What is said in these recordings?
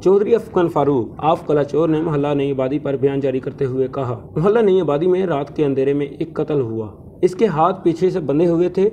Chaudhary Afghan Farooq of कलाचौर ने मोहल्ला नई आबादी पर बयान जारी करते हुए कहा, मोहल्ला नई आबादी में रात के अंधेरे में एक कत्ल हुआ। इसके हाथ पीछे से बंधे हुए थे।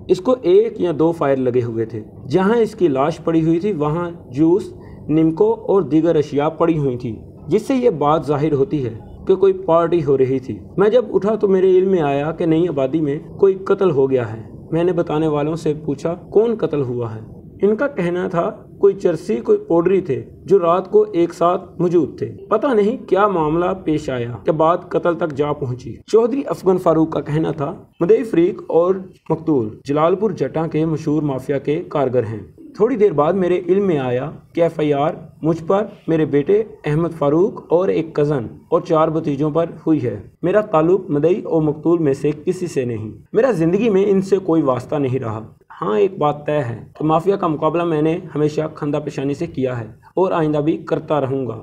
इसको 1 या 2 फायर लगे हुए थे। जहां इसकी लाश पड़ी हुई थी वहां जूस, निमको और दीगर अशिया पड़ी हुई थी, जिससे ये बात जाहिर होती है कि कोई पार्टी हो रही थी। मैं जब उठा तो मेरे इल्म में आया कि नई आबादी में कोई कत्ल हो गया है। मैंने बताने वालों से पूछा कौन कत्ल हुआ है। इनका कहना था कोई चरसी कोई पौडरी थे जो रात को एक साथ मौजूद थे। पता नहीं क्या मामला पेश आया कि बात कत्ल तक जा पहुंची। चौधरी अफगन फारूक का कहना था मदई फरीक और मकतूल जलालपुर जटा के मशहूर माफिया के कारगर हैं। थोड़ी देर बाद मेरे इल्म में आया कि FIR मुझ पर, मेरे बेटे अहमद फारूक और एक कज़न और 4 भतीजों पर हुई है। मेरा ताल्लुक मदई और मकतूल में से किसी से नहीं। मेरा जिंदगी में इनसे कोई वास्ता नहीं रहा। हाँ, एक बात तय है कि माफिया का मुकाबला मैंने हमेशा खंदा पेशानी से किया है और आइंदा भी करता रहूँगा।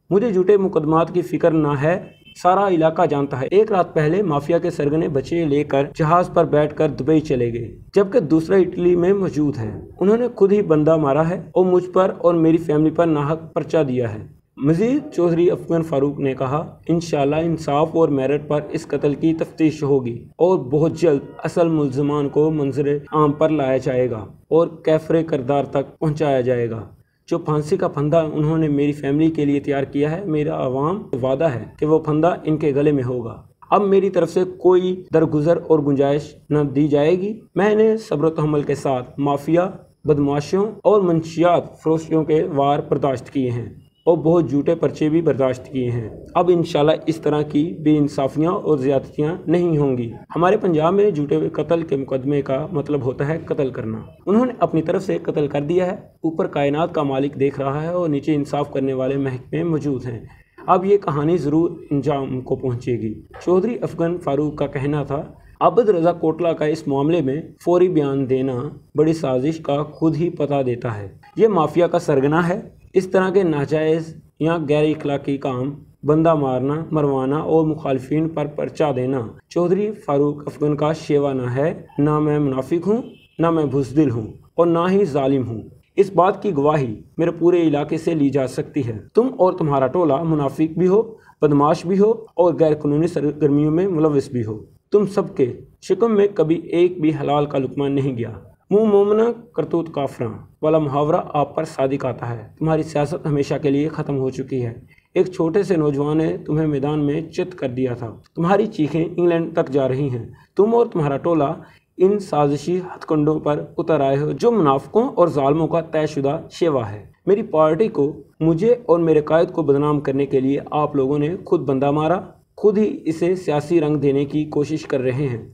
मुझे झूठे मुकदमात की फिक्र ना है, सारा इलाका जानता है। एक रात पहले माफिया के सरगने बच्चे लेकर जहाज पर बैठकर दुबई चले गए, जबकि दूसरा इटली में मौजूद है। उन्होंने खुद ही बंदा मारा है और मुझ पर और मेरी फैमिली पर नाहक पर्चा दिया है। मजीद चौधरी अफगन फारूक ने कहा, इंशाअल्लाह इंसाफ और मेरिट पर इस कत्ल की तफ्तीश होगी और बहुत जल्द असल मुल्ज़िमान को मंजर आम पर लाया जाएगा और कैफरे किरदार तक पहुँचाया जाएगा। जो फांसी का फंदा उन्होंने मेरी फैमिली के लिए तैयार किया है, मेरा आवाम वादा है कि वो फंदा इनके गले में होगा। अब मेरी तरफ से कोई दरगुजर और गुंजाइश न दी जाएगी। मैंने सब्र तहम्मुल के साथ माफिया, बदमाशों और मंशियात फरोशियों के वार बर्दाश्त किए हैं और बहुत झूठे पर्चे भी बर्दाश्त किए हैं। अब इंशाल्लाह इस तरह की बेइंसाफियाँ और ज़्यादतियाँ नहीं होंगी। हमारे पंजाब में झूठे कत्ल के मुकदमे का मतलब होता है कत्ल करना। उन्होंने अपनी तरफ से कत्ल कर दिया है। ऊपर कायनात का मालिक देख रहा है और नीचे इंसाफ करने वाले महकमे मौजूद हैं। अब ये कहानी ज़रूर अंजाम को पहुँचेगी। चौधरी अफगन फारूक का कहना था, आबद रज़ा कोटला का इस मामले में फौरी बयान देना बड़ी साजिश का खुद ही पता देता है। ये माफिया का सरगना है। इस तरह के नाजायज़ या गैर इखलाकी काम, बंदा मारना, मरवाना और मुखालिफिन पर पर्चा देना चौधरी फारूक अफगन का शेवा न है। ना मैं मुनाफिक हूँ, ना मैं बुज़दिल हूँ और ना ही जालिम हूँ। इस बात की गवाही मेरे पूरे इलाके से ली जा सकती है। तुम और तुम्हारा टोला मुनाफिक भी हो, बदमाश भी हो और गैर कानूनी सरगर्मियों में मुलविस भी हो। तुम सबके शिकम में कभी एक भी हलाल का लुकमा नहीं गया। मुँह मोमना करतूत काफरा वाला मुहावरा आप पर सादिक आता है। तुम्हारी सियासत हमेशा के लिए ख़त्म हो चुकी है। एक छोटे से नौजवान ने तुम्हें मैदान में चित कर दिया था। तुम्हारी चीखें इंग्लैंड तक जा रही हैं। तुम और तुम्हारा टोला इन साजिशी हथकंडों पर उतर आए हो जो मुनाफिकों और जालिमों का तयशुदा शेवा है। मेरी पार्टी को, मुझे और मेरे कायद को बदनाम करने के लिए आप लोगों ने खुद बंदा मारा, खुद ही इसे सियासी रंग देने की कोशिश कर रहे हैं।